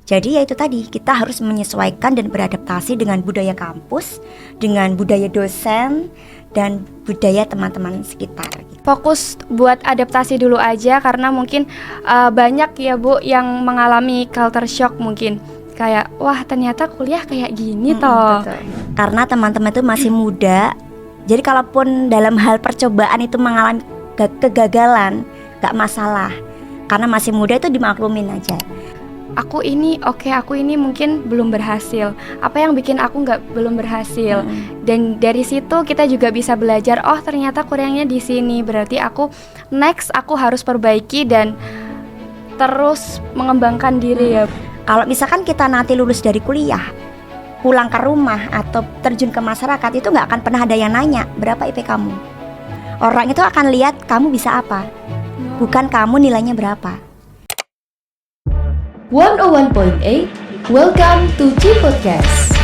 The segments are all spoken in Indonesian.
Jadi ya itu tadi, kita harus menyesuaikan dan beradaptasi dengan budaya kampus, dengan budaya dosen, dan budaya teman-teman sekitar. Fokus buat adaptasi dulu aja, karena mungkin banyak ya Bu yang mengalami culture shock mungkin. Kayak, wah ternyata kuliah kayak gini toh. Betul. Karena teman-teman itu masih muda, jadi kalaupun dalam hal percobaan itu mengalami kegagalan, gak masalah. Karena masih muda itu dimaklumin aja. Aku ini mungkin belum berhasil. Apa yang bikin aku belum berhasil? Dan dari situ kita juga bisa belajar. Oh ternyata kurangnya di sini. Berarti aku harus perbaiki dan terus mengembangkan diri ya. Kalau misalkan kita nanti lulus dari kuliah, pulang ke rumah atau terjun ke masyarakat, itu nggak akan pernah ada yang nanya berapa IP kamu. Orang itu akan lihat kamu bisa apa, bukan kamu nilainya berapa. 101.8 Welcome to G Podcast.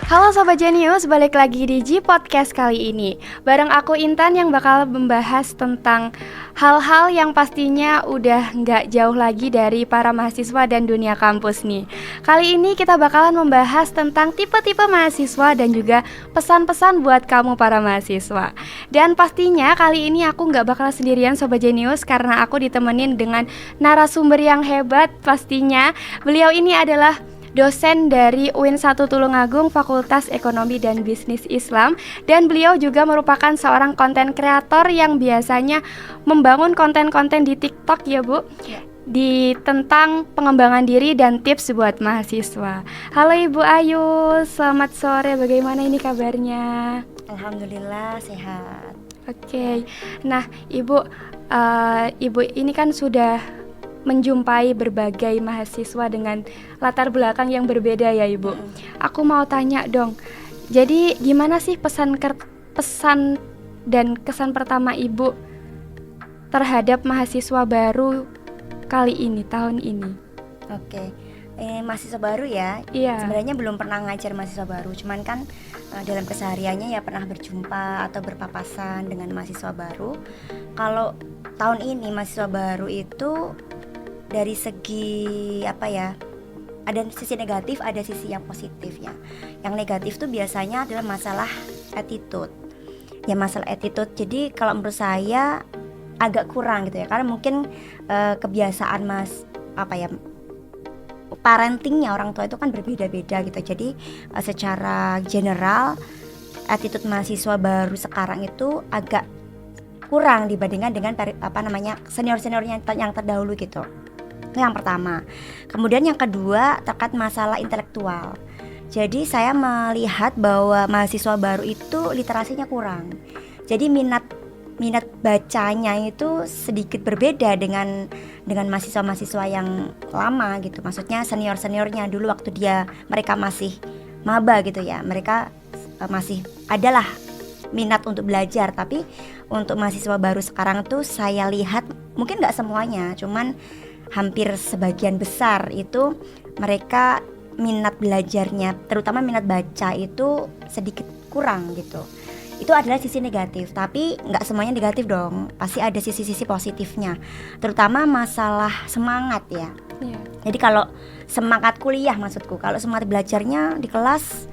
Halo Sobat Jenius, balik lagi di G Podcast kali ini. Bareng aku Intan yang bakal membahas tentang hal-hal yang pastinya udah nggak jauh lagi dari para mahasiswa dan dunia kampus nih. Kali ini kita bakalan membahas tentang tipe-tipe mahasiswa dan juga pesan-pesan buat kamu para mahasiswa. Dan pastinya kali ini aku nggak bakal sendirian Sobat Jenius, karena aku ditemenin dengan narasumber yang hebat pastinya. Beliau ini adalah dosen dari UIN 1 Tulungagung Fakultas Ekonomi dan Bisnis Islam, dan beliau juga merupakan seorang konten kreator yang biasanya membangun konten-konten di TikTok ya Bu, di tentang pengembangan diri dan tips buat mahasiswa. Halo Ibu Ayu, selamat sore, bagaimana ini kabarnya? Alhamdulillah sehat. Oke. Nah Ibu ini kan sudah menjumpai berbagai mahasiswa dengan latar belakang yang berbeda ya Ibu. Aku mau tanya dong, jadi gimana sih pesan dan kesan pertama Ibu terhadap mahasiswa baru kali ini, tahun ini? Oke, mahasiswa baru ya. Iya. Sebenarnya belum pernah ngajar mahasiswa baru, cuman kan dalam kesehariannya ya pernah berjumpa atau berpapasan dengan mahasiswa baru. Kalau tahun ini mahasiswa baru itu dari segi apa ya, ada sisi negatif, ada sisi yang positif ya. Yang negatif tuh biasanya adalah masalah attitude. Ya masalah attitude. Jadi kalau menurut saya agak kurang gitu ya, karena mungkin kebiasaan parentingnya orang tua itu kan berbeda-beda gitu. Jadi secara general attitude mahasiswa baru sekarang itu agak kurang dibandingkan dengan senior-seniornya yang terdahulu gitu. Itu yang pertama. Kemudian yang kedua terkait masalah intelektual. Jadi saya melihat bahwa mahasiswa baru itu literasinya kurang. Jadi minat bacanya itu sedikit berbeda dengan mahasiswa-mahasiswa yang lama gitu. Maksudnya senior-seniornya dulu waktu mereka masih maba gitu ya. Mereka masih adalah minat untuk belajar, tapi untuk mahasiswa baru sekarang tuh saya lihat mungkin nggak semuanya, cuman hampir sebagian besar itu mereka minat belajarnya, terutama minat baca itu sedikit kurang gitu. Itu adalah sisi negatif, tapi nggak semuanya negatif dong, pasti ada sisi-sisi positifnya, terutama masalah semangat ya. Jadi kalau semangat kuliah maksudku, kalau semangat belajarnya di kelas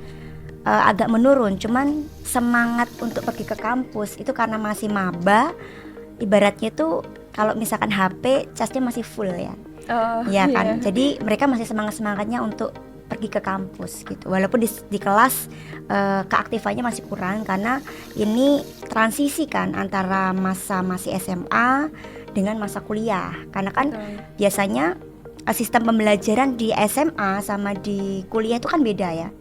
agak menurun, cuman semangat untuk pergi ke kampus itu karena masih maba, ibaratnya itu kalau misalkan HP casnya masih full ya. Ya kan. Jadi mereka masih semangatnya untuk pergi ke kampus gitu. Walaupun di kelas keaktifannya masih kurang, karena ini transisi kan antara masa masih SMA dengan masa kuliah. Karena kan biasanya sistem pembelajaran di SMA sama di kuliah itu kan beda ya.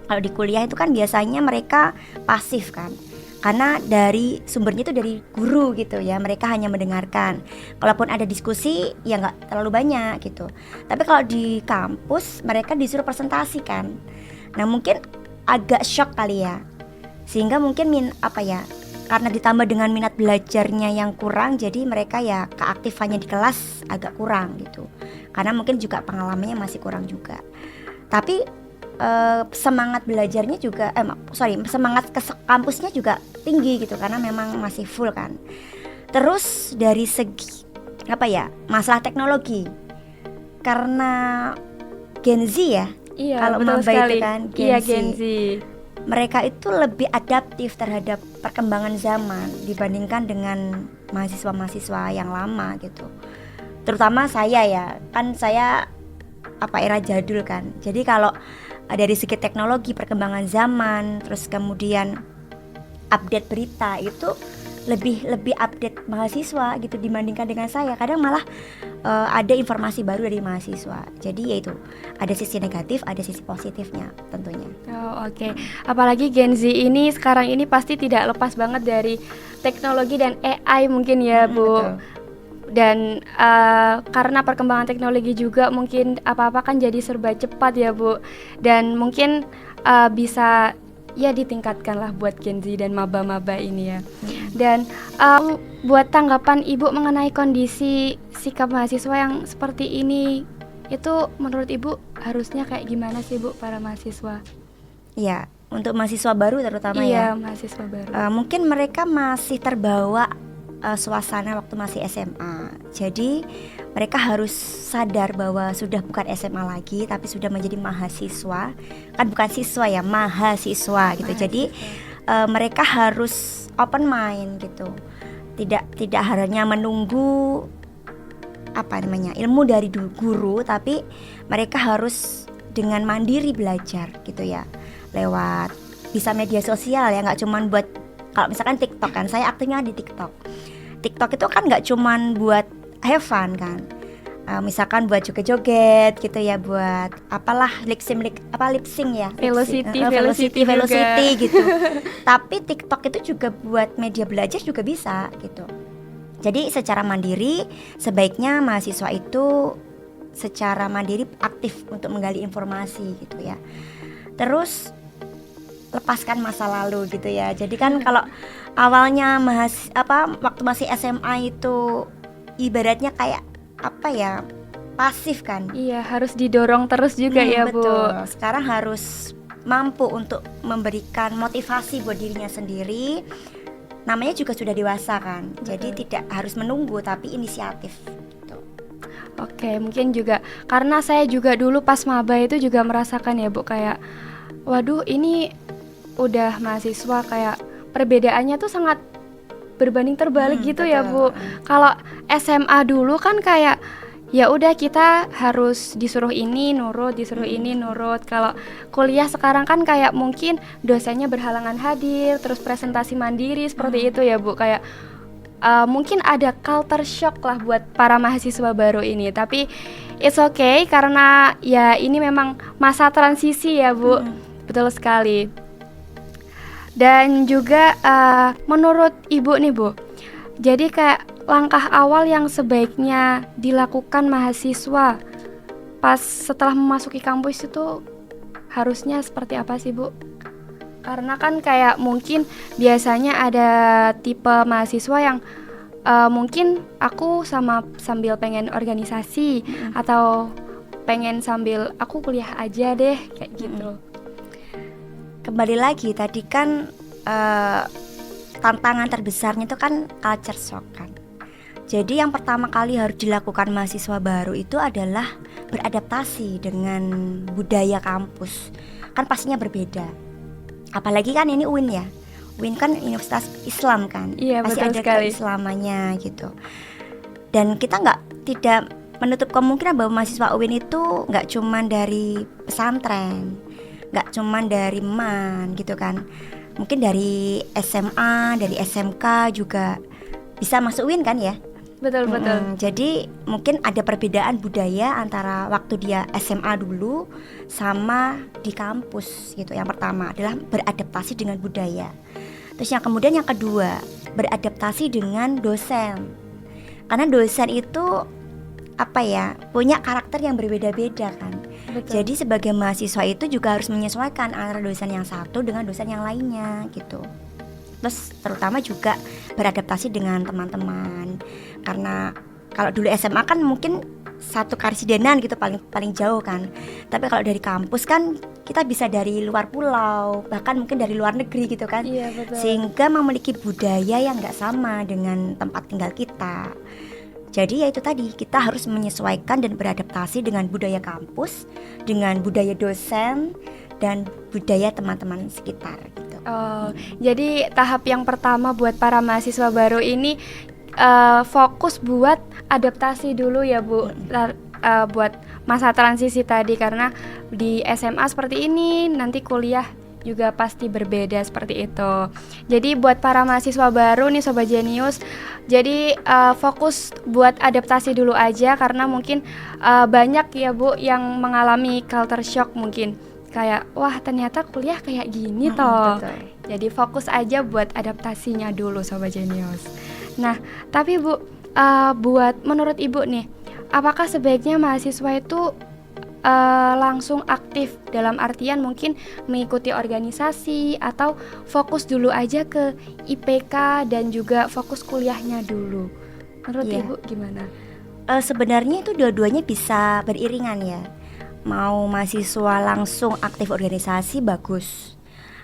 Kalau di kuliah itu kan biasanya mereka pasif kan, karena dari sumbernya itu dari guru gitu ya, mereka hanya mendengarkan. Kalaupun ada diskusi ya nggak terlalu banyak gitu. Tapi kalau di kampus mereka disuruh presentasikan. Nah mungkin agak shock kali ya, sehingga mungkin karena ditambah dengan minat belajarnya yang kurang, jadi mereka ya keaktifannya di kelas agak kurang gitu. Karena mungkin juga pengalamannya masih kurang juga. Tapi semangat belajarnya juga semangat ke kampusnya juga tinggi gitu karena memang masih full kan. Terus dari segi masalah teknologi, karena Gen Z ya, Iya, kalau betul maba sekali. itu kan Iya, Gen Z. mereka itu lebih adaptif terhadap perkembangan zaman dibandingkan dengan mahasiswa-mahasiswa yang lama gitu. Terutama saya ya, kan saya era jadul kan. Jadi kalau dari segi teknologi, perkembangan zaman, terus kemudian update berita itu lebih update mahasiswa gitu dibandingkan dengan saya. Kadang malah ada informasi baru dari mahasiswa. Jadi yaitu ada sisi negatif, ada sisi positifnya tentunya. Oh, oke. Apalagi Gen Z ini sekarang ini pasti tidak lepas banget dari teknologi dan AI mungkin ya, Bu. Betul. Dan karena perkembangan teknologi juga mungkin apa-apa kan jadi serba cepat ya, Bu. Dan mungkin bisa ya ditingkatkan lah buat Gen Z dan maba-maba ini ya. Dan buat tanggapan Ibu mengenai kondisi sikap mahasiswa yang seperti ini, itu menurut Ibu harusnya kayak gimana sih, Bu, para mahasiswa? Iya, untuk mahasiswa baru terutama Iya, ya. mahasiswa baru. Mungkin mereka masih terbawa suasana waktu masih SMA. Jadi mereka harus sadar bahwa sudah bukan SMA lagi, tapi sudah menjadi mahasiswa. Kan bukan siswa ya, mahasiswa gitu. Jadi mereka harus open mind gitu. Tidak hanya menunggu ilmu dari guru, tapi mereka harus dengan mandiri belajar gitu ya, lewat bisa media sosial ya, nggak cuman buat kalau misalkan TikTok kan, saya aktifnya di TikTok itu kan nggak cuman buat have fun kan, misalkan buat joget-joget gitu ya, buat lip sync ya, velocity gitu. Tapi TikTok itu juga buat media belajar juga bisa gitu. Jadi secara mandiri sebaiknya mahasiswa itu secara mandiri aktif untuk menggali informasi gitu ya. Terus lepaskan masa lalu gitu ya. Jadi kan kalau awalnya waktu masih SMA itu ibaratnya kayak pasif kan. Iya, harus didorong terus juga ya, Bu. Betul. Sekarang harus mampu untuk memberikan motivasi buat dirinya sendiri. Namanya juga sudah dewasa kan. Betul. Jadi tidak harus menunggu tapi inisiatif gitu. Oke, mungkin juga karena saya juga dulu pas maba itu juga merasakan ya, Bu, kayak waduh, ini udah mahasiswa kayak perbedaannya tuh sangat berbanding terbalik gitu betul. ya, Bu. Kalau SMA dulu kan kayak ya udah kita harus disuruh ini nurut, disuruh ini nurut. Kalau kuliah sekarang kan kayak mungkin dosennya berhalangan hadir, terus presentasi mandiri seperti itu ya, Bu. Kayak mungkin ada culture shock lah buat para mahasiswa baru ini. Tapi it's okay karena ya ini memang masa transisi ya, Bu. Betul sekali. Dan juga menurut Ibu nih, Bu, jadi kayak langkah awal yang sebaiknya dilakukan mahasiswa pas setelah memasuki kampus itu harusnya seperti apa sih, Bu? Karena kan kayak mungkin biasanya ada tipe mahasiswa yang mungkin aku sambil pengen organisasi atau pengen sambil aku kuliah aja deh kayak gitu. Kembali lagi tadi kan tantangan terbesarnya itu kan culture shock kan. Jadi yang pertama kali harus dilakukan mahasiswa baru itu adalah beradaptasi dengan budaya kampus. Kan pastinya berbeda. Apalagi kan ini UIN ya. UIN kan Universitas Islam kan. Iya, pasti betul ada sekali. keislamannya gitu. Dan kita tidak menutup kemungkinan bahwa mahasiswa UIN itu nggak cuma dari pesantren, nggak cuma dari MAN gitu kan. Mungkin dari SMA, dari SMK juga bisa masuk UIN kan ya. Betul. Jadi mungkin ada perbedaan budaya antara waktu dia SMA dulu sama di kampus gitu. Yang pertama adalah beradaptasi dengan budaya. Terus yang kemudian yang kedua, beradaptasi dengan dosen. Karena dosen itu punya karakter yang berbeda-beda kan. Betul. Jadi sebagai mahasiswa itu juga harus menyesuaikan antara dosen yang satu dengan dosen yang lainnya gitu. Terus terutama juga beradaptasi dengan teman-teman. Karena kalau dulu SMA kan mungkin satu karesidenan gitu paling jauh kan. Tapi kalau dari kampus kan kita bisa dari luar pulau, bahkan mungkin dari luar negeri gitu kan. Iya, betul. Sehingga memiliki budaya yang nggak sama dengan tempat tinggal kita. Jadi ya itu tadi, kita harus menyesuaikan dan beradaptasi dengan budaya kampus, dengan budaya dosen, dan budaya teman-teman sekitar gitu. Oh, jadi tahap yang pertama buat para mahasiswa baru ini fokus buat adaptasi dulu ya Bu, buat masa transisi tadi, karena di SMA seperti ini, nanti kuliah juga pasti berbeda seperti itu. Jadi buat para mahasiswa baru nih Sobat Jenius, jadi fokus buat adaptasi dulu aja, karena mungkin banyak ya Bu yang mengalami culture shock, mungkin kayak wah ternyata kuliah kayak gini toh. Betul. Jadi fokus aja buat adaptasinya dulu Sobat Jenius. Nah tapi Bu, buat menurut Ibu nih, apakah sebaiknya mahasiswa itu langsung aktif dalam artian mungkin mengikuti organisasi, atau fokus dulu aja ke IPK dan juga fokus kuliahnya dulu? Menurut Ibu gimana? Sebenarnya itu dua-duanya bisa beriringan ya. Mau mahasiswa langsung aktif organisasi bagus,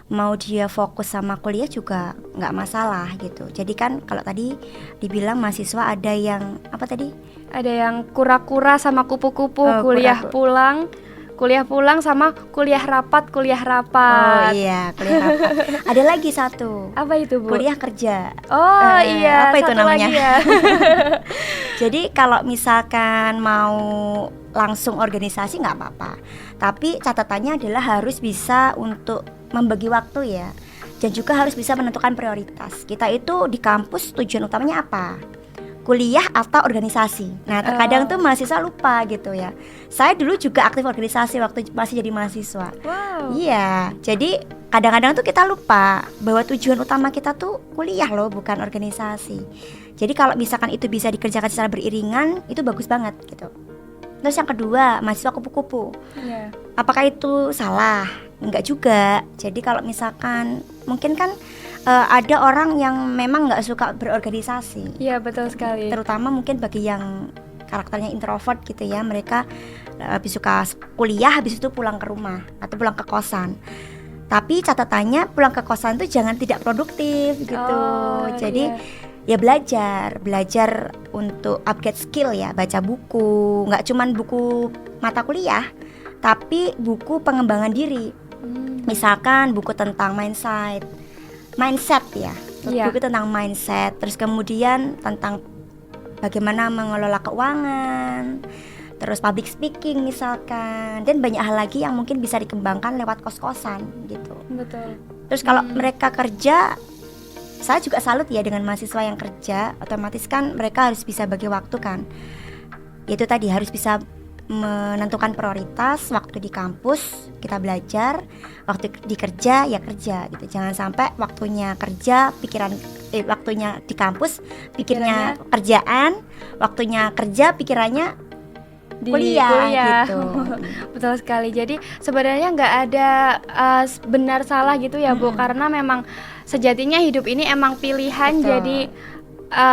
mau dia fokus sama kuliah juga nggak masalah gitu. Jadi kan kalau tadi dibilang mahasiswa ada yang apa tadi? Ada yang kura-kura sama kupu-kupu, kuliah pulang sama kuliah rapat. Oh iya, kuliah rapat. Ada lagi satu. Apa itu Bu? Kuliah kerja. Oh iya, apa itu satu namanya? lagi ya. Jadi kalau misalkan mau langsung organisasi nggak apa-apa, tapi catatannya adalah harus bisa untuk membagi waktu ya, dan juga harus bisa menentukan prioritas. Kita itu di kampus tujuan utamanya apa? Kuliah atau organisasi. Nah terkadang tuh mahasiswa lupa gitu ya. Saya dulu juga aktif organisasi waktu masih jadi mahasiswa. Wow. Iya, jadi kadang-kadang tuh kita lupa bahwa tujuan utama kita tuh kuliah loh, bukan organisasi. Jadi kalau misalkan itu bisa dikerjakan secara beriringan, itu bagus banget gitu. Terus yang kedua, mahasiswa kupu-kupu. Iya. Apakah itu salah? Enggak juga. Jadi kalau misalkan mungkin kan ada orang yang memang nggak suka berorganisasi. Iya betul sekali. Terutama mungkin bagi yang karakternya introvert gitu ya, mereka lebih suka kuliah habis itu pulang ke rumah atau pulang ke kosan. Tapi catatannya pulang ke kosan itu jangan tidak produktif gitu. Jadi ya belajar untuk upgrade skill ya, baca buku, nggak cuman buku mata kuliah, tapi buku pengembangan diri. Misalkan buku tentang mindset ya, buku tentang mindset, terus kemudian tentang bagaimana mengelola keuangan, terus public speaking misalkan, dan banyak hal lagi yang mungkin bisa dikembangkan lewat kos-kosan gitu. Betul. Terus kalau mereka kerja, saya juga salut ya dengan mahasiswa yang kerja, otomatis kan mereka harus bisa bagi waktu kan. Itu tadi harus bisa menentukan prioritas. Waktu di kampus kita belajar, waktu di kerja ya kerja gitu. Jangan sampai waktunya kerja waktunya di kampus pikirnya kerjaan, waktunya kerja pikirannya di kuliah gitu. Betul sekali. Jadi sebenarnya nggak ada benar salah gitu ya Bu, karena memang sejatinya hidup ini emang pilihan. Betul. Jadi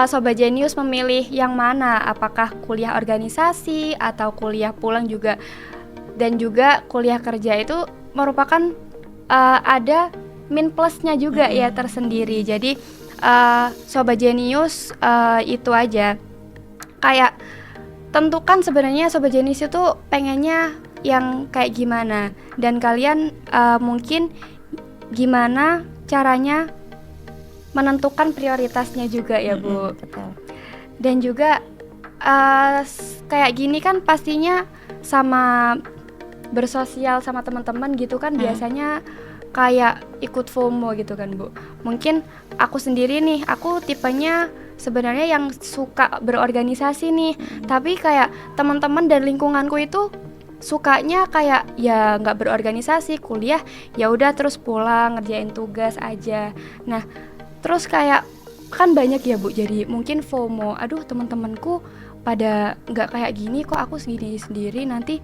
Sobat Jenius memilih yang mana, apakah kuliah organisasi atau kuliah pulang juga, dan juga kuliah kerja itu merupakan ada min plusnya juga ya tersendiri. Jadi Sobat Jenius itu aja, kayak tentukan sebenarnya Sobat Jenius itu pengennya yang kayak gimana, dan kalian mungkin gimana caranya menentukan prioritasnya juga ya Bu. Betul. Dan juga kayak gini kan pastinya sama bersosial sama teman-teman gitu kan, biasanya kayak ikut FOMO gitu kan Bu. Mungkin aku sendiri nih, aku tipenya sebenarnya yang suka berorganisasi nih, tapi kayak teman-teman dan lingkunganku itu sukanya kayak ya nggak berorganisasi, kuliah ya udah terus pulang ngerjain tugas aja. Nah terus kayak kan banyak ya Bu, jadi mungkin FOMO, aduh teman-temanku pada nggak kayak gini kok aku segini sendiri, nanti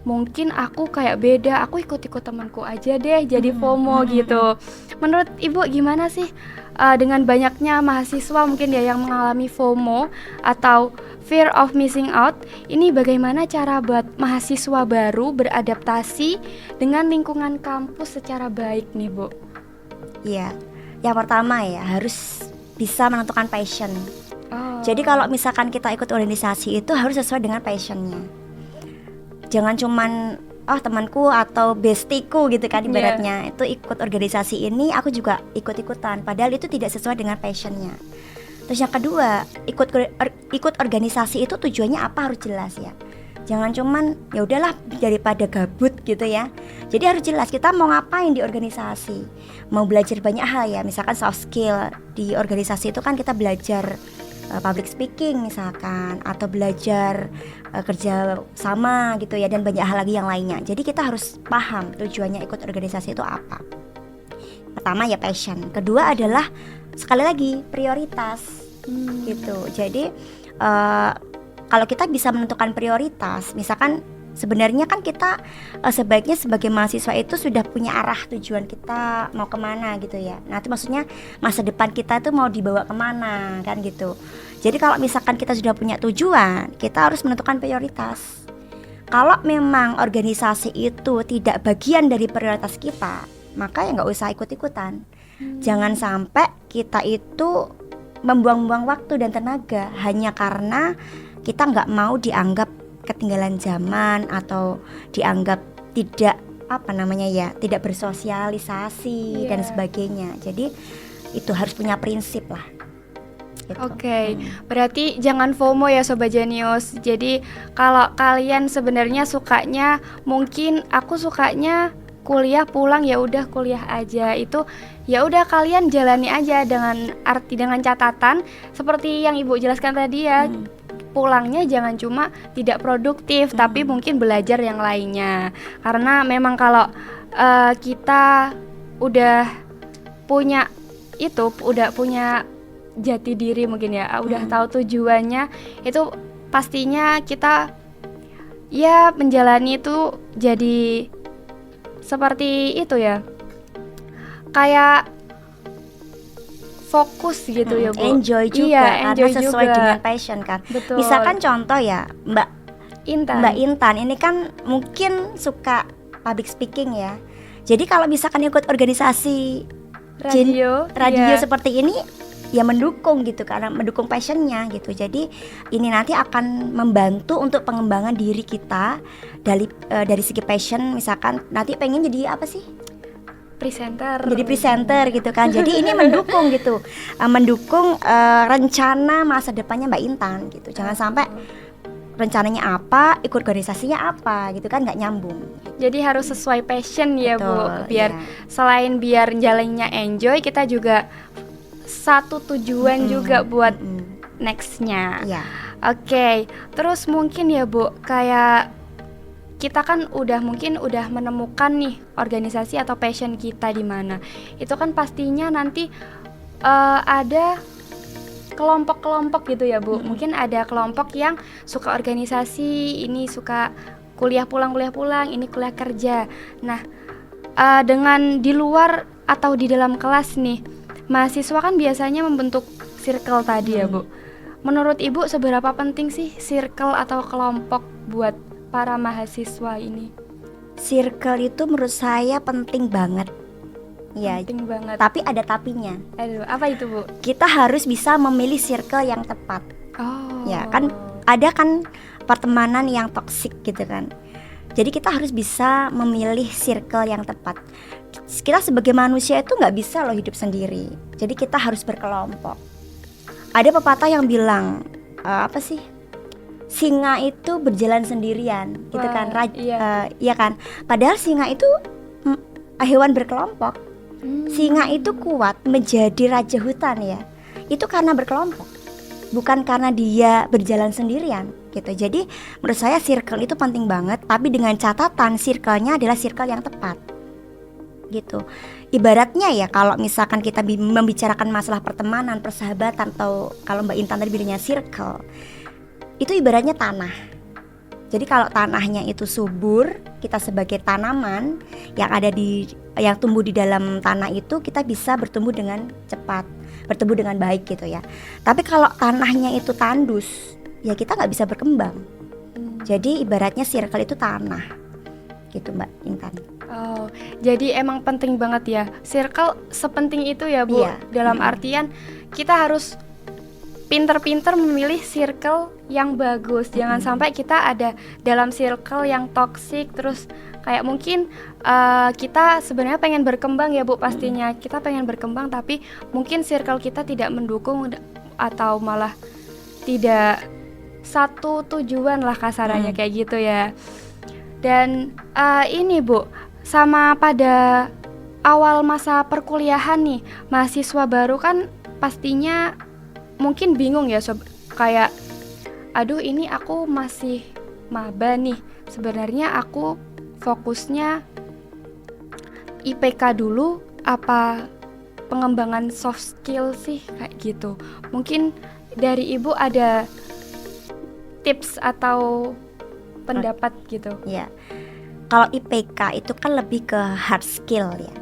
mungkin aku kayak beda, aku ikut-ikut temanku aja deh, jadi FOMO gitu. Menurut Ibu gimana sih dengan banyaknya mahasiswa mungkin ya yang mengalami FOMO atau fear of missing out. Ini bagaimana cara buat mahasiswa baru beradaptasi dengan lingkungan kampus secara baik nih, Bu? Iya, yang pertama ya harus bisa menentukan passion. Oh. Jadi kalau misalkan kita ikut organisasi itu harus sesuai dengan passionnya. Jangan cuman temanku atau bestiku gitu kan ibaratnya itu ikut organisasi ini, aku juga ikut-ikutan, padahal itu tidak sesuai dengan passionnya. Terus yang kedua, ikut organisasi itu tujuannya apa harus jelas ya. Jangan cuman ya udahlah daripada gabut gitu ya. Jadi harus jelas kita mau ngapain di organisasi. Mau belajar banyak hal ya, misalkan soft skill. Di organisasi itu kan kita belajar public speaking misalkan, atau belajar kerja sama gitu ya, dan banyak hal lagi yang lainnya. Jadi kita harus paham tujuannya ikut organisasi itu apa. Pertama ya passion. Kedua adalah sekali lagi prioritas gitu. Jadi kalau kita bisa menentukan prioritas, misalkan sebenarnya kan kita sebaiknya sebagai mahasiswa itu sudah punya arah tujuan kita mau kemana gitu ya. Nah itu maksudnya masa depan kita itu mau dibawa kemana kan gitu. Jadi kalau misalkan kita sudah punya tujuan, kita harus menentukan prioritas. Kalau memang organisasi itu tidak bagian dari prioritas kita, maka ya nggak usah ikut-ikutan. Jangan sampai kita itu membuang-buang waktu dan tenaga hanya karena kita nggak mau dianggap ketinggalan zaman atau dianggap tidak tidak bersosialisasi dan sebagainya. Jadi itu harus punya prinsip lah. Gitu. Oke, berarti jangan FOMO ya Sobat Jenius. Jadi kalau kalian sebenarnya sukanya, mungkin aku sukanya kuliah pulang, ya udah kuliah aja, itu ya udah kalian jalani aja dengan catatan seperti yang Ibu jelaskan tadi ya. Pulangnya jangan cuma tidak produktif, tapi mungkin belajar yang lainnya. Karena memang kalau kita udah punya jati diri mungkin ya, udah tahu tujuannya, itu pastinya kita ya menjalani itu jadi seperti itu ya, kayak fokus gitu ya Bu. Enjoy juga karena sesuai dengan passion kan. Betul. Misalkan contoh ya Mbak Intan ini kan mungkin suka public speaking ya. Jadi kalau misalkan ikut organisasi radio seperti ini ya mendukung gitu, karena mendukung passionnya gitu. Jadi ini nanti akan membantu untuk pengembangan diri kita dari segi passion. Misalkan nanti pengen jadi apa sih? Jadi presenter gitu kan. Jadi ini mendukung gitu, mendukung rencana masa depannya Mbak Intan gitu. Jangan sampai rencananya apa, ikut organisasinya apa gitu kan, nggak nyambung. Jadi harus sesuai passion ya. Betul, Bu. Biar selain biar jalannya enjoy, kita juga satu tujuan juga buat nextnya. Oke, terus mungkin ya Bu, kayak kita kan udah menemukan nih organisasi atau passion kita di mana. Itu kan pastinya nanti ada kelompok-kelompok gitu ya Bu. Mungkin ada kelompok yang suka organisasi, ini suka kuliah pulang, ini kuliah kerja. Nah, dengan di luar atau di dalam kelas nih, mahasiswa kan biasanya membentuk circle tadi ya Bu. Menurut Ibu seberapa penting sih circle atau kelompok buat para mahasiswa ini? Circle itu menurut saya penting banget. Ya, penting banget. Tapi ada tapinya. Aduh, apa itu Bu? Kita harus bisa memilih circle yang tepat. Ya kan ada kan pertemanan yang toksik gitu kan. Jadi kita harus bisa memilih circle yang tepat. Kita sebagai manusia itu nggak bisa loh hidup sendiri. Jadi kita harus berkelompok. Ada pepatah yang bilang singa itu berjalan sendirian gitu kan. Iya kan. Padahal singa itu hewan berkelompok. Singa itu kuat menjadi raja hutan ya. Itu karena berkelompok, bukan karena dia berjalan sendirian gitu. Jadi menurut saya circle itu penting banget, tapi dengan catatan circle-nya adalah circle yang tepat gitu. Ibaratnya ya kalau misalkan kita membicarakan masalah pertemanan, persahabatan, atau kalau Mbak Intan tadi bilangnya circle, itu ibaratnya tanah. Jadi kalau tanahnya itu subur, kita sebagai tanaman yang tumbuh di dalam tanah itu, kita bisa bertumbuh dengan cepat, bertumbuh dengan baik gitu ya. Tapi kalau tanahnya itu tandus, ya kita nggak bisa berkembang. Jadi ibaratnya circle itu tanah gitu Mbak Intan. Oh, jadi emang penting banget ya, circle sepenting itu ya Bu. Iya. Dalam artian kita harus pinter-pinter memilih circle yang bagus. Jangan sampai kita ada dalam circle yang toksik. Terus kayak mungkin kita sebenarnya pengen berkembang ya Bu, pastinya kita pengen berkembang, tapi mungkin circle kita tidak mendukung atau malah tidak satu tujuan lah kasarannya kayak gitu ya. Dan ini Bu, sama pada awal masa perkuliahan nih, mahasiswa baru kan pastinya mungkin bingung ya kayak aduh ini aku masih maba nih, sebenarnya aku fokusnya IPK dulu apa pengembangan soft skill sih, kayak gitu. Mungkin dari Ibu ada tips atau pendapat gitu. Ya, kalau IPK itu kan lebih ke hard skill ya,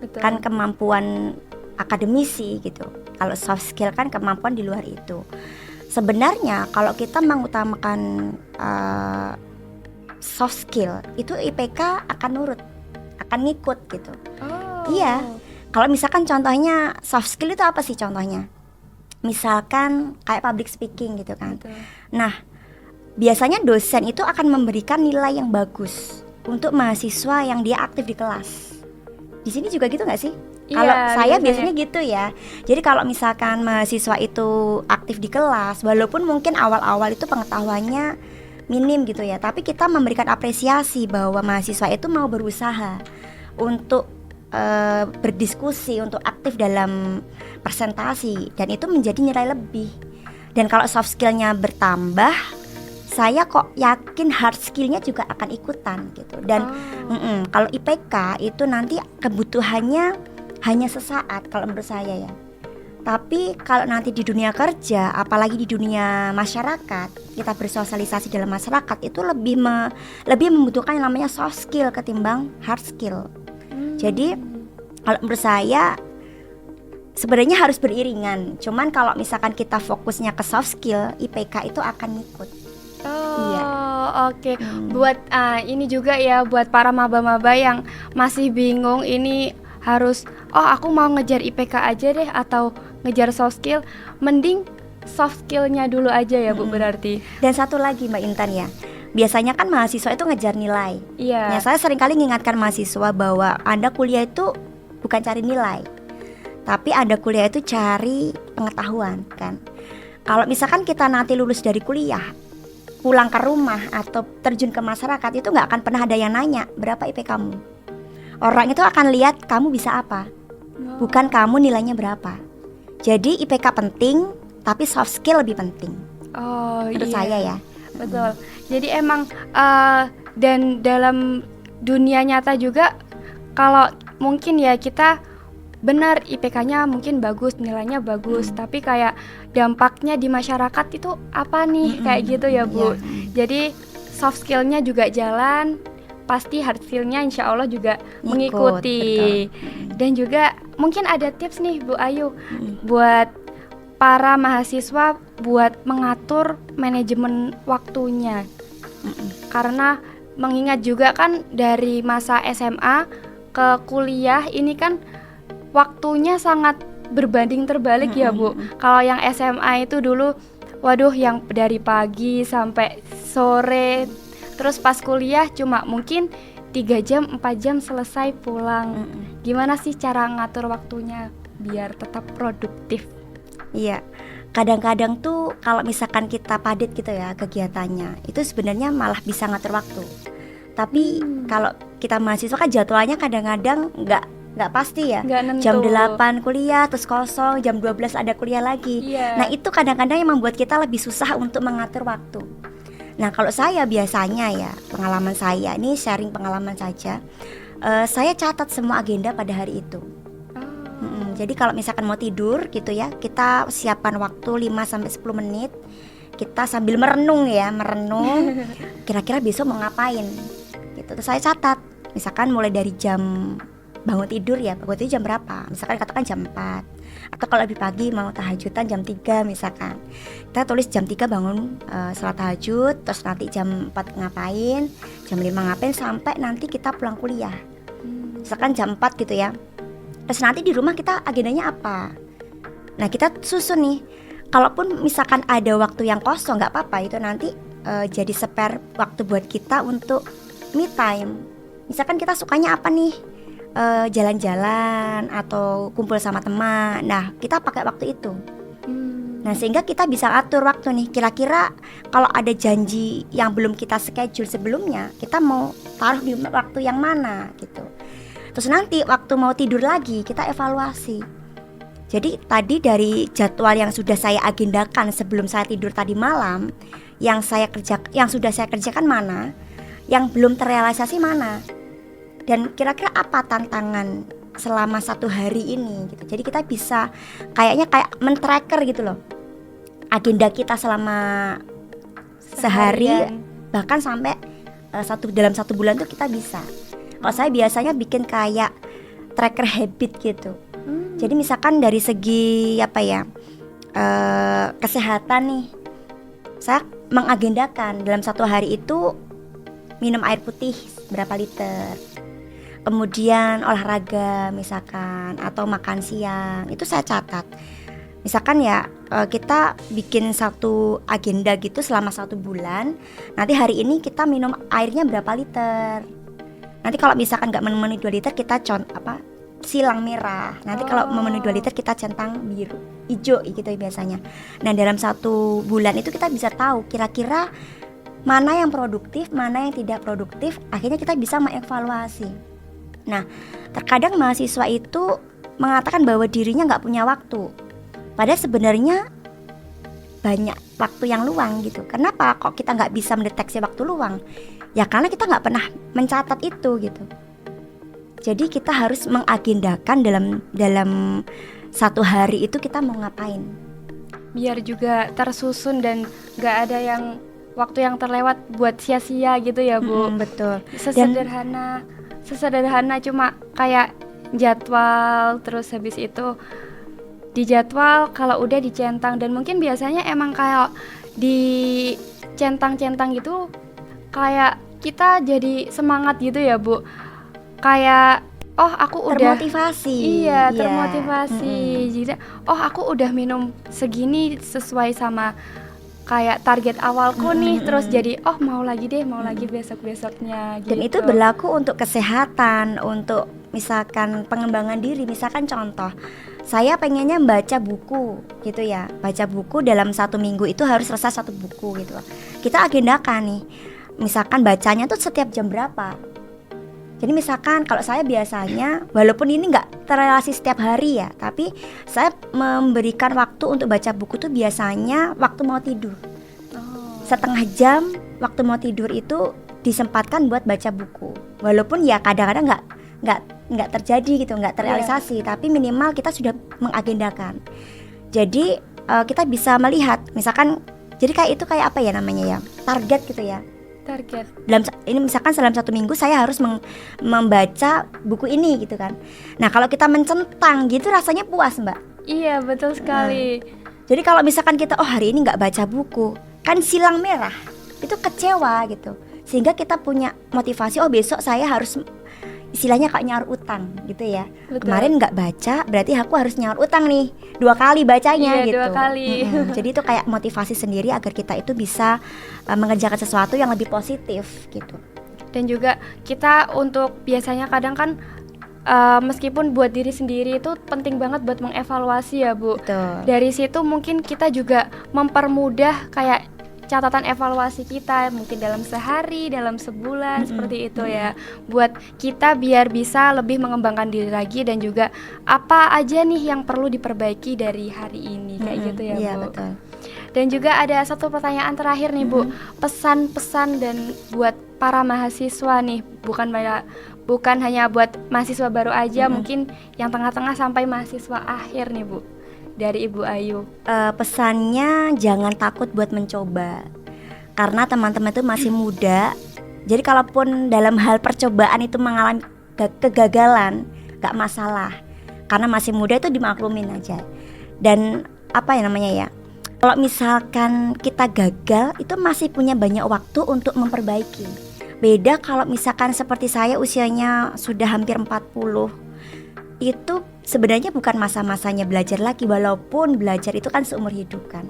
Betul. kan kemampuan akademisi gitu. Kalau soft skill kan kemampuan di luar itu. Sebenarnya kalau kita mengutamakan soft skill, itu IPK akan nurut, akan ngikut gitu. Oh. Iya. Kalau misalkan contohnya soft skill itu apa sih contohnya? Misalkan kayak public speaking gitu kan. Betul. Nah, biasanya dosen itu akan memberikan nilai yang bagus untuk mahasiswa yang dia aktif di kelas. Di sini juga gitu nggak sih? Iya, Kalau saya biasanya. biasanya gitu ya. Jadi kalau misalkan mahasiswa itu aktif di kelas, walaupun mungkin awal-awal itu pengetahuannya minim gitu ya, tapi kita memberikan apresiasi bahwa mahasiswa itu mau berusaha untuk berdiskusi, untuk aktif dalam presentasi, dan itu menjadi nilai lebih. Dan kalau soft skillnya bertambah, saya kok yakin hard skillnya juga akan ikutan gitu. Dan kalau IPK itu nanti kebutuhannya hanya sesaat kalau menurut saya ya. Tapi kalau nanti di dunia kerja, apalagi di dunia masyarakat, kita bersosialisasi dalam masyarakat, itu lebih membutuhkan yang namanya soft skill ketimbang hard skill. Jadi kalau menurut saya sebenarnya harus beriringan. Cuman kalau misalkan kita fokusnya ke soft skill, IPK itu akan ngikut. Oh, Iya. oke. Buat ini juga ya, buat para maba-maba yang masih bingung ini harus, aku mau ngejar IPK aja deh atau ngejar soft skill, mending soft skillnya dulu aja ya Bu berarti. Dan satu lagi Mbak Intan ya, biasanya kan mahasiswa itu ngejar nilai. Iya. Ya, saya seringkali mengingatkan mahasiswa bahwa Anda kuliah itu bukan cari nilai, tapi Anda kuliah itu cari pengetahuan kan. Kalau misalkan kita nanti lulus dari kuliah, pulang ke rumah atau terjun ke masyarakat, itu nggak akan pernah ada yang nanya berapa IP kamu. Orang itu akan lihat kamu bisa apa, bukan kamu nilainya berapa. Jadi IPK penting, tapi soft skill lebih penting. Oh Menurut iya. saya ya. Betul. Jadi emang dan dalam dunia nyata juga, kalau mungkin ya kita benar IPK-nya mungkin bagus, nilainya bagus, tapi kayak dampaknya di masyarakat itu apa nih, kayak gitu ya Bu. Iya. Jadi soft skill-nya juga jalan, pasti hard skill-nya insya Allah juga mengikuti. Dan juga mungkin ada tips nih Bu Ayu buat para mahasiswa buat mengatur manajemen waktunya. Karena mengingat juga kan dari masa SMA ke kuliah ini kan waktunya sangat berbanding terbalik ya Bu. Kalau yang SMA itu dulu, waduh, yang dari pagi sampai sore, terus pas kuliah cuma mungkin 3 jam, 4 jam selesai pulang. Gimana sih cara ngatur waktunya biar tetap produktif? Iya, kadang-kadang tuh kalau misalkan kita padat gitu ya kegiatannya, itu sebenarnya malah bisa ngatur waktu. Tapi kalau kita mahasiswa kan jadwalnya kadang-kadang nggak pasti ya. Nggak nentu. Jam 8 kuliah terus kosong, jam 12 ada kuliah lagi. Iya. Nah itu kadang-kadang yang membuat kita lebih susah untuk mengatur waktu. Nah kalau saya biasanya ya, pengalaman saya, ini sharing pengalaman saja, saya catat semua agenda pada hari itu. Jadi kalau misalkan mau tidur gitu ya, kita siapkan waktu 5-10 menit, kita sambil merenung kira-kira besok mau ngapain gitu. Terus saya catat, misalkan mulai dari jam bangun tidur jam berapa, misalkan katakan jam 4, atau kalau lebih pagi mau tahajudan jam 3 misalkan, kita tulis jam 3 bangun salat tahajud, terus nanti jam 4 ngapain, jam 5 ngapain, sampai nanti kita pulang kuliah misalkan jam 4 gitu ya. Terus nanti di rumah kita agendanya apa, nah kita susun nih. Kalaupun misalkan ada waktu yang kosong nggak apa-apa, itu nanti jadi spare waktu buat kita untuk me time. Misalkan kita sukanya apa nih, jalan-jalan atau kumpul sama teman. Nah kita pakai waktu itu. Nah sehingga kita bisa atur waktu nih. Kira-kira kalau ada janji yang belum kita schedule sebelumnya, kita mau taruh di waktu yang mana gitu. Terus nanti waktu mau tidur lagi kita evaluasi. Jadi tadi dari jadwal yang sudah saya agendakan sebelum saya tidur tadi malam, yang sudah saya kerjakan mana, yang belum terrealisasi mana, dan kira-kira apa tantangan selama 1 hari ini gitu. Jadi kita bisa kayak men-tracker gitu loh agenda kita selama sehari, bahkan sampai dalam 1 bulan tuh kita bisa. Kalau saya biasanya bikin kayak tracker habit gitu. Jadi misalkan dari segi kesehatan nih, saya mengagendakan dalam 1 hari itu minum air putih berapa liter, kemudian olahraga misalkan, atau makan siang, itu saya catat. Misalkan kita bikin 1 agenda gitu selama 1 bulan. Nanti hari ini kita minum airnya berapa liter. Nanti kalau misalkan nggak memenuhi 2 liter kita silang merah. Nanti kalau memenuhi 2 liter kita centang biru, hijau gitu biasanya. Nah dalam 1 bulan itu kita bisa tahu kira-kira mana yang produktif, mana yang tidak produktif. Akhirnya kita bisa mengevaluasi. Nah terkadang mahasiswa itu mengatakan bahwa dirinya nggak punya waktu, padahal sebenarnya banyak waktu yang luang gitu. Kenapa kok kita nggak bisa mendeteksi waktu luang? Ya karena kita nggak pernah mencatat itu gitu. Jadi kita harus mengagendakan dalam 1 hari itu kita mau ngapain, biar juga tersusun dan nggak ada waktu yang terlewat buat sia-sia gitu ya Bu. Betul. Sesederhana cuma kayak jadwal, terus habis itu di jadwal kalau udah dicentang, dan mungkin biasanya emang kayak di centang-centang gitu kayak kita jadi semangat gitu ya Bu. Kayak aku udah termotivasi. Termotivasi. Jadi aku udah minum segini sesuai sama kayak target awalku nih, terus jadi mau lagi besok-besoknya gitu. Dan itu berlaku untuk kesehatan, untuk misalkan pengembangan diri. Misalkan contoh, saya pengennya baca buku gitu ya. Baca buku dalam 1 minggu itu harus selesai 1 buku gitu. Kita agendakan nih, misalkan bacanya tuh setiap jam berapa. Jadi misalkan kalau saya biasanya, walaupun ini nggak terrelasi setiap hari ya, tapi saya memberikan waktu untuk baca buku tuh biasanya waktu mau tidur. Setengah jam waktu mau tidur itu disempatkan buat baca buku. Walaupun ya kadang-kadang nggak terjadi gitu, nggak terrealisasi, tapi minimal kita sudah mengagendakan. Jadi kita bisa melihat, misalkan, jadi kayak apa ya namanya ya, target gitu ya. Target. Ini misalkan dalam 1 minggu saya harus membaca buku ini gitu kan. Nah kalau kita mencentang gitu rasanya puas Mbak. Iya betul sekali. Jadi kalau misalkan kita hari ini nggak baca buku, kan silang merah, itu kecewa gitu. Sehingga kita punya motivasi, besok saya harus istilahnya kayak nyaur utang gitu ya. Betul. Kemarin nggak baca, berarti aku harus nyaur utang nih 2 kali bacanya gitu. 2 kali. Jadi itu kayak motivasi sendiri agar kita itu bisa mengerjakan sesuatu yang lebih positif gitu. Dan juga kita untuk biasanya kadang kan meskipun buat diri sendiri itu penting banget buat mengevaluasi ya Bu. Betul. Dari situ mungkin kita juga mempermudah kayak catatan evaluasi kita, mungkin dalam sehari, dalam sebulan, seperti itu ya. Buat kita biar bisa lebih mengembangkan diri lagi, dan juga apa aja nih yang perlu diperbaiki dari hari ini, kayak gitu ya Bu. Iya betul. Dan juga ada satu pertanyaan terakhir nih Bu, pesan-pesan dan buat para mahasiswa nih, bukan hanya buat mahasiswa baru aja, mungkin yang tengah-tengah sampai mahasiswa akhir nih Bu, dari Ibu Ayu. Pesannya jangan takut buat mencoba, karena teman-teman itu masih muda. Jadi kalaupun dalam hal percobaan itu mengalami kegagalan, gak masalah. Karena masih muda itu dimaklumin aja. Dan apa ya namanya ya, kalau misalkan kita gagal itu masih punya banyak waktu untuk memperbaiki. Beda kalau misalkan seperti saya usianya sudah hampir 40, itu sebenarnya bukan masa-masanya belajar lagi, walaupun belajar itu kan seumur hidup kan.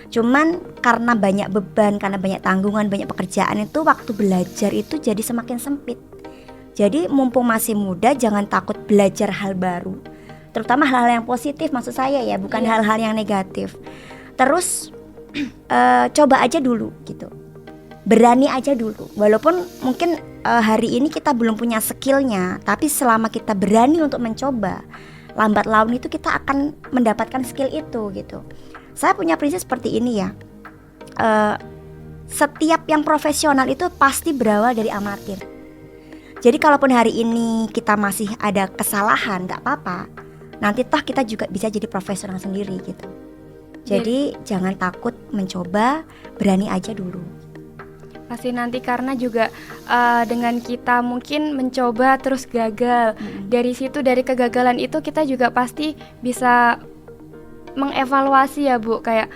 Cuman karena banyak beban, karena banyak tanggungan, banyak pekerjaan, itu waktu belajar itu jadi semakin sempit. Jadi mumpung masih muda jangan takut belajar hal baru, terutama hal-hal yang positif maksud saya ya, bukan hal-hal yang negatif. Terus coba aja dulu gitu, berani aja dulu. Walaupun mungkin hari ini kita belum punya skillnya, tapi selama kita berani untuk mencoba, lambat laun itu kita akan mendapatkan skill itu gitu. Saya punya prinsip seperti ini ya, setiap yang profesional itu pasti berawal dari amatir. Jadi kalaupun hari ini kita masih ada kesalahan, gak apa-apa, nanti toh kita juga bisa jadi profesional sendiri gitu. Jadi jangan takut mencoba, berani aja dulu. Pasti nanti karena juga dengan kita mungkin mencoba terus gagal, dari situ, dari kegagalan itu kita juga pasti bisa mengevaluasi ya Bu, kayak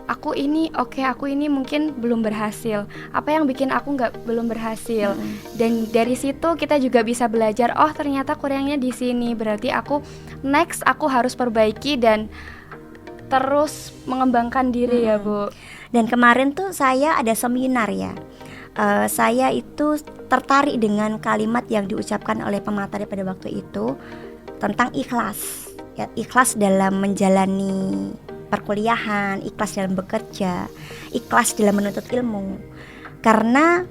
aku ini aku ini mungkin belum berhasil, apa yang bikin aku belum berhasil. Dan dari situ kita juga bisa belajar, oh ternyata kurangnya di sini, berarti aku harus perbaiki dan terus mengembangkan diri ya Bu. Dan kemarin tuh saya ada seminar ya, saya itu tertarik dengan kalimat yang diucapkan oleh pemateri pada waktu itu tentang ikhlas ya, ikhlas dalam menjalani perkuliahan, ikhlas dalam bekerja, ikhlas dalam menuntut ilmu. Karena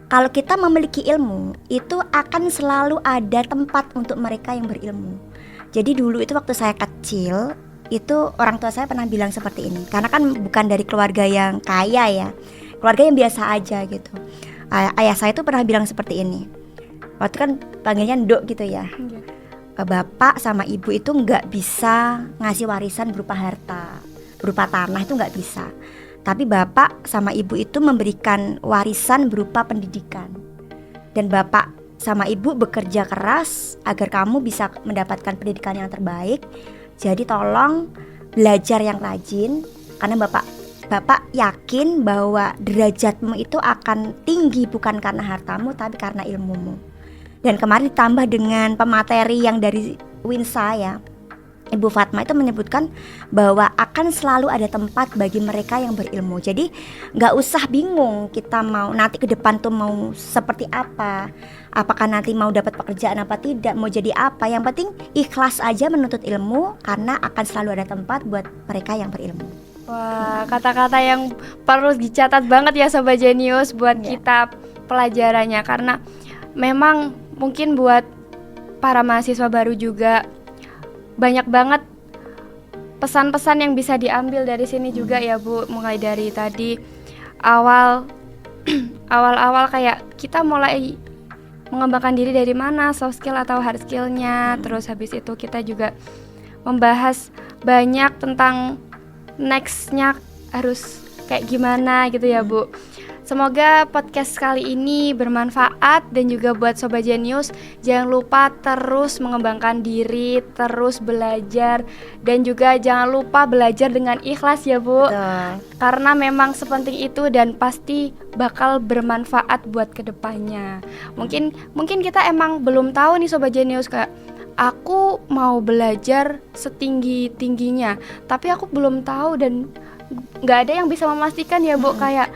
kalau kita memiliki ilmu itu akan selalu ada tempat untuk mereka yang berilmu. Jadi dulu itu waktu saya kecil itu orang tua saya pernah bilang seperti ini, karena kan bukan dari keluarga yang kaya ya, keluarga yang biasa aja gitu. Ayah saya itu pernah bilang seperti ini, waktu kan panggilnya nduk gitu ya, bapak sama ibu itu nggak bisa ngasih warisan berupa harta, berupa tanah itu nggak bisa. Tapi bapak sama ibu itu memberikan warisan berupa pendidikan. Dan bapak sama ibu bekerja keras agar kamu bisa mendapatkan pendidikan yang terbaik. Jadi tolong belajar yang rajin, karena bapak yakin bahwa derajatmu itu akan tinggi bukan karena hartamu tapi karena ilmumu. Dan kemarin ditambah dengan pemateri yang dari Winsa ya, Ibu Fatma itu menyebutkan bahwa akan selalu ada tempat bagi mereka yang berilmu. Jadi gak usah bingung kita mau nanti ke depan tuh mau seperti apa, apakah nanti mau dapat pekerjaan apa tidak, mau jadi apa. Yang penting ikhlas aja menuntut ilmu, karena akan selalu ada tempat buat mereka yang berilmu. Wah, kata-kata yang perlu dicatat banget ya Sobat Jenius buat kita pelajarannya. Karena memang mungkin buat para mahasiswa baru juga banyak banget pesan-pesan yang bisa diambil dari sini juga ya Bu. Mulai dari tadi awal kayak kita mulai mengembangkan diri dari mana, soft skill atau hard skillnya. Terus habis itu kita juga membahas banyak tentang nextnya harus kayak gimana gitu ya Bu. Semoga podcast kali ini bermanfaat, dan juga buat Sobat Jenius jangan lupa terus mengembangkan diri, terus belajar, dan juga jangan lupa belajar dengan ikhlas ya Bu. Betul. Karena memang sepenting itu dan pasti bakal bermanfaat buat kedepannya. Mungkin kita emang belum tahu nih Sobat Jenius, kayak aku mau belajar setinggi-tingginya tapi aku belum tahu dan nggak ada yang bisa memastikan ya Bu, kayak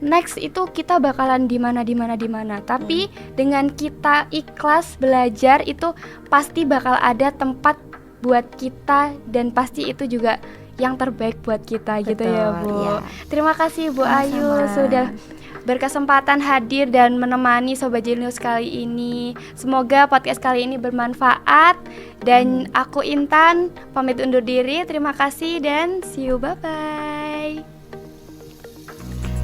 next itu kita bakalan di mana. Tapi dengan kita ikhlas belajar itu pasti bakal ada tempat buat kita, dan pasti itu juga yang terbaik buat kita. Betul, gitu ya Bu. Ya. Terima kasih Bu Ayu sudah berkesempatan hadir dan menemani Sobat Jenius kali ini. Semoga podcast kali ini bermanfaat, dan aku Intan pamit undur diri. Terima kasih dan see you, bye-bye.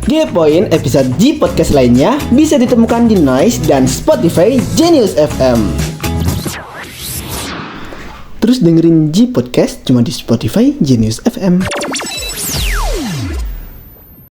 G-Point episode G Podcast lainnya bisa ditemukan di Noise dan Spotify Jenius FM. Terus dengerin G Podcast cuma di Spotify Jenius FM.